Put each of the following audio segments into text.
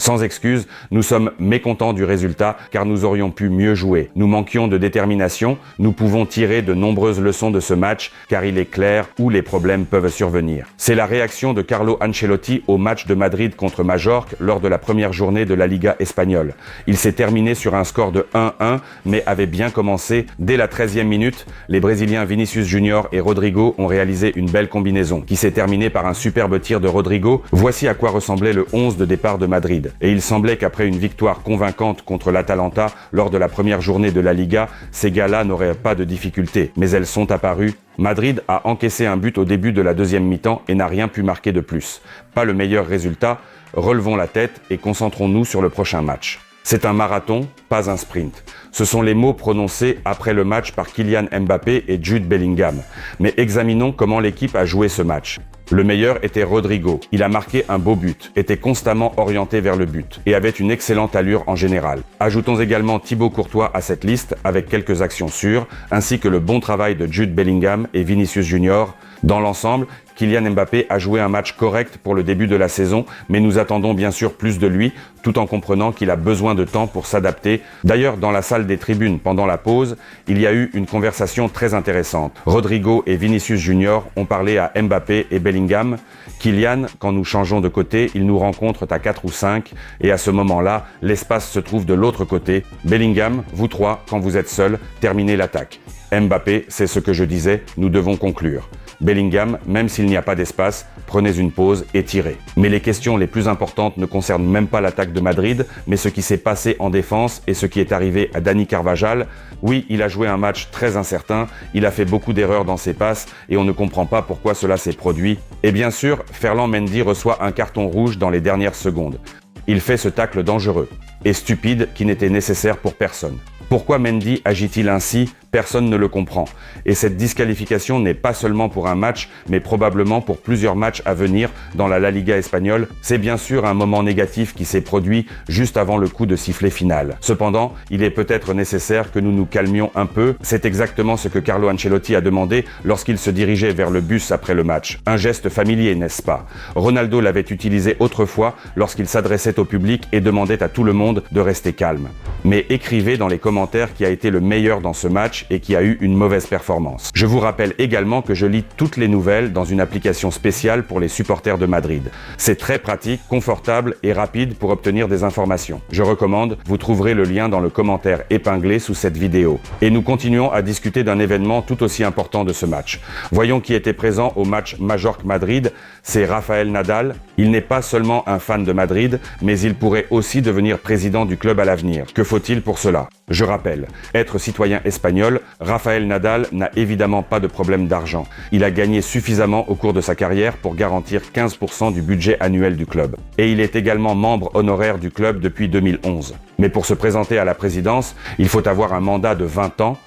Sans excuse, nous sommes mécontents du résultat car nous aurions pu mieux jouer. Nous manquions de détermination, nous pouvons tirer de nombreuses leçons de ce match car il est clair où les problèmes peuvent survenir. C'est la réaction de Carlo Ancelotti au match de Madrid contre Majorque lors de la première journée de la Liga espagnole. Il s'est terminé sur un score de 1-1 mais avait bien commencé. Dès la 13e minute, les Brésiliens Vinicius Junior et Rodrigo ont réalisé une belle combinaison qui s'est terminée par un superbe tir de Rodrigo. Voici à quoi ressemblait le 11 de départ de Madrid. Et il semblait qu'après une victoire convaincante contre l'Atalanta lors de la première journée de la Liga, ces gars-là n'auraient pas de difficultés. Mais elles sont apparues. Madrid a encaissé un but au début de la deuxième mi-temps et n'a rien pu marquer de plus. Pas le meilleur résultat. Relevons la tête et concentrons-nous sur le prochain match. C'est un marathon, pas un sprint. Ce sont les mots prononcés après le match par Kylian Mbappé et Jude Bellingham. Mais examinons comment l'équipe a joué ce match. Le meilleur était Rodrigo. Il a marqué un beau but, était constamment orienté vers le but et avait une excellente allure en général. Ajoutons également Thibaut Courtois à cette liste avec quelques actions sûres, ainsi que le bon travail de Jude Bellingham et Vinicius Junior. Dans l'ensemble, Kylian Mbappé a joué un match correct pour le début de la saison, mais nous attendons bien sûr plus de lui, tout en comprenant qu'il a besoin de temps pour s'adapter. D'ailleurs, dans la salle des tribunes, pendant la pause, il y a eu une conversation très intéressante. Rodrigo et Vinicius Junior ont parlé à Mbappé et Bellingham. Kylian, quand nous changeons de côté, ils nous rencontrent à 4 ou 5, et à ce moment-là, l'espace se trouve de l'autre côté. Bellingham, vous trois, quand vous êtes seuls, terminez l'attaque. Mbappé, c'est ce que je disais, nous devons conclure. Bellingham, même s'il n'y a pas d'espace, prenez une pause et tirez. Mais les questions les plus importantes ne concernent même pas l'attaque de Madrid, mais ce qui s'est passé en défense et ce qui est arrivé à Dani Carvajal. Oui, il a joué un match très incertain, il a fait beaucoup d'erreurs dans ses passes et on ne comprend pas pourquoi cela s'est produit. Et bien sûr, Ferland Mendy reçoit un carton rouge dans les dernières secondes. Il fait ce tacle dangereux et stupide qui n'était nécessaire pour personne. Pourquoi Mendy agit-il ainsi? Personne ne le comprend. Et cette disqualification n'est pas seulement pour un match, mais probablement pour plusieurs matchs à venir dans la Liga espagnole. C'est bien sûr un moment négatif qui s'est produit juste avant le coup de sifflet final. Cependant, il est peut-être nécessaire que nous nous calmions un peu. C'est exactement ce que Carlo Ancelotti a demandé lorsqu'il se dirigeait vers le bus après le match. Un geste familier, n'est-ce pas? Ronaldo l'avait utilisé autrefois lorsqu'il s'adressait au public et demandait à tout le monde de rester calme. Mais écrivez dans les commentaires qui a été le meilleur dans ce match et qui a eu une mauvaise performance. Je vous rappelle également que je lis toutes les nouvelles dans une application spéciale pour les supporters de Madrid. C'est très pratique, confortable et rapide pour obtenir des informations. Je recommande, vous trouverez le lien dans le commentaire épinglé sous cette vidéo. Et nous continuons à discuter d'un événement tout aussi important de ce match. Voyons qui était présent au match Majorque-Madrid, c'est Rafael Nadal. Il n'est pas seulement un fan de Madrid, mais il pourrait aussi devenir président du club à l'avenir. Que faut-il pour cela? Je rappelle, être citoyen espagnol, Rafael Nadal n'a évidemment pas de problème d'argent. Il a gagné suffisamment au cours de sa carrière pour garantir 15% du budget annuel du club. Et il est également membre honoraire du club depuis 2011. Mais pour se présenter à la présidence, il faut avoir un mandat de 20 ans.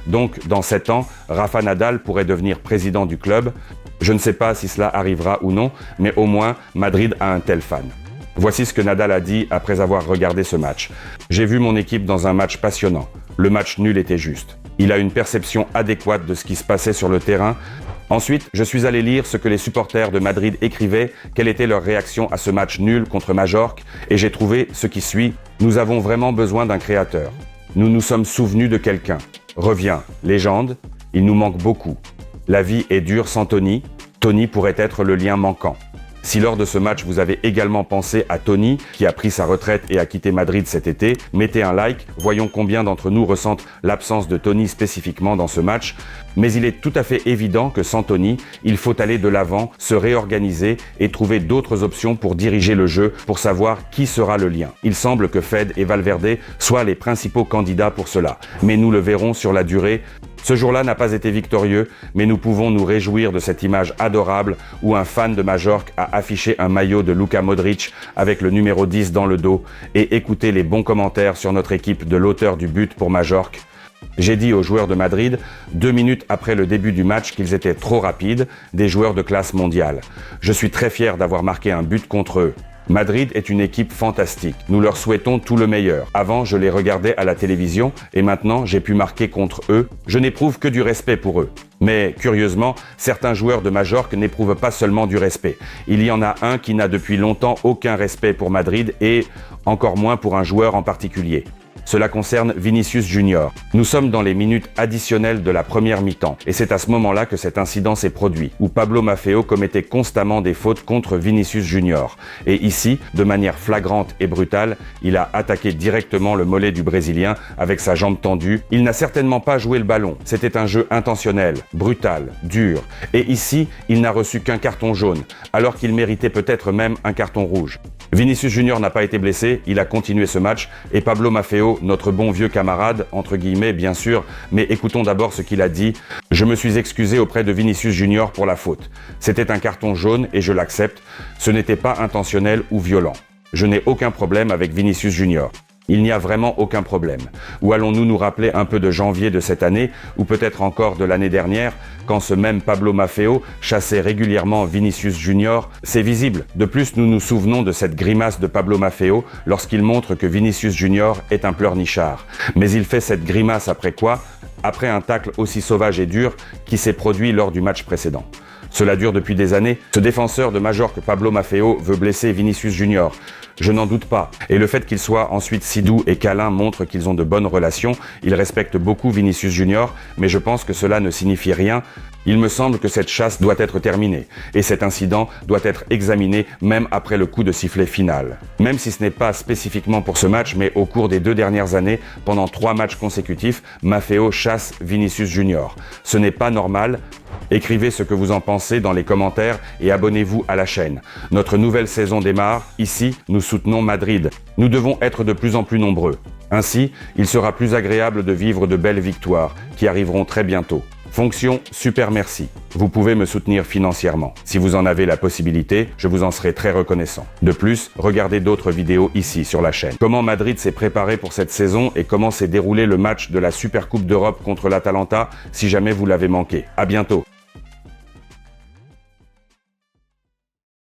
Donc, dans 7 ans, Rafa Nadal pourrait devenir président du club. Je ne sais pas si cela arrivera ou non, mais au moins, Madrid a un tel fan. Voici ce que Nadal a dit après avoir regardé ce match. J'ai vu mon équipe dans un match passionnant. Le match nul était juste. Il a une perception adéquate de ce qui se passait sur le terrain. Ensuite, je suis allé lire ce que les supporters de Madrid écrivaient, quelle était leur réaction à ce match nul contre Majorque, et j'ai trouvé ce qui suit. Nous avons vraiment besoin d'un créateur. Nous nous sommes souvenus de quelqu'un. Reviens, légende, il nous manque beaucoup. La vie est dure sans Toni. Toni pourrait être le lien manquant. Si lors de ce match vous avez également pensé à Toni, qui a pris sa retraite et a quitté Madrid cet été, mettez un like, voyons combien d'entre nous ressentent l'absence de Toni spécifiquement dans ce match. Mais il est tout à fait évident que sans Toni, il faut aller de l'avant, se réorganiser et trouver d'autres options pour diriger le jeu, pour savoir qui sera le lien. Il semble que Fed et Valverde soient les principaux candidats pour cela, mais nous le verrons sur la durée. Ce jour-là n'a pas été victorieux, mais nous pouvons nous réjouir de cette image adorable où un fan de Majorque a affiché un maillot de Luka Modric avec le numéro 10 dans le dos et écouter les bons commentaires sur notre équipe de l'auteur du but pour Majorque. J'ai dit aux joueurs de Madrid, 2 minutes après le début du match, qu'ils étaient trop rapides, des joueurs de classe mondiale. Je suis très fier d'avoir marqué un but contre eux. Madrid est une équipe fantastique. Nous leur souhaitons tout le meilleur. Avant, je les regardais à la télévision et maintenant, j'ai pu marquer contre eux. Je n'éprouve que du respect pour eux. Mais curieusement, certains joueurs de Majorque n'éprouvent pas seulement du respect. Il y en a un qui n'a depuis longtemps aucun respect pour Madrid et encore moins pour un joueur en particulier. Cela concerne Vinicius Junior. Nous sommes dans les minutes additionnelles de la première mi-temps et c'est à ce moment-là que cet incident s'est produit, où Pablo Maffeo commettait constamment des fautes contre Vinicius Junior. Et ici, de manière flagrante et brutale, il a attaqué directement le mollet du Brésilien avec sa jambe tendue. Il n'a certainement pas joué le ballon. C'était un jeu intentionnel, brutal, dur. Et ici, il n'a reçu qu'un carton jaune, alors qu'il méritait peut-être même un carton rouge. Vinicius Junior n'a pas été blessé, il a continué ce match et Pablo Maffeo, notre bon vieux camarade, entre guillemets bien sûr, mais écoutons d'abord ce qu'il a dit. « Je me suis excusé auprès de Vinicius Junior pour la faute. C'était un carton jaune et je l'accepte. Ce n'était pas intentionnel ou violent. Je n'ai aucun problème avec Vinicius Junior. » Il n'y a vraiment aucun problème. Ou allons-nous nous rappeler un peu de janvier de cette année, ou peut-être encore de l'année dernière, quand ce même Pablo Maffeo chassait régulièrement Vinicius Junior? C'est visible. De plus, nous nous souvenons de cette grimace de Pablo Maffeo lorsqu'il montre que Vinicius Junior est un pleurnichard. Mais il fait cette grimace après quoi? Après un tacle aussi sauvage et dur qui s'est produit lors du match précédent. Cela dure depuis des années. Ce défenseur de Majorque, Pablo Maffeo, veut blesser Vinicius Junior. Je n'en doute pas. Et le fait qu'il soit ensuite si doux et câlin montre qu'ils ont de bonnes relations. Il respecte beaucoup Vinicius Junior, mais je pense que cela ne signifie rien. Il me semble que cette chasse doit être terminée. Et cet incident doit être examiné même après le coup de sifflet final. Même si ce n'est pas spécifiquement pour ce match, mais au cours des 2 dernières années, pendant 3 matchs consécutifs, Maffeo chasse Vinicius Junior. Ce n'est pas normal. Écrivez ce que vous en pensez dans les commentaires et abonnez-vous à la chaîne. Notre nouvelle saison démarre. Ici, nous soutenons Madrid. Nous devons être de plus en plus nombreux. Ainsi, il sera plus agréable de vivre de belles victoires qui arriveront très bientôt. Fonction super merci. Vous pouvez me soutenir financièrement. Si vous en avez la possibilité, je vous en serai très reconnaissant. De plus, regardez d'autres vidéos ici sur la chaîne. Comment Madrid s'est préparé pour cette saison et comment s'est déroulé le match de la Supercoupe d'Europe contre l'Atalanta si jamais vous l'avez manqué. À bientôt.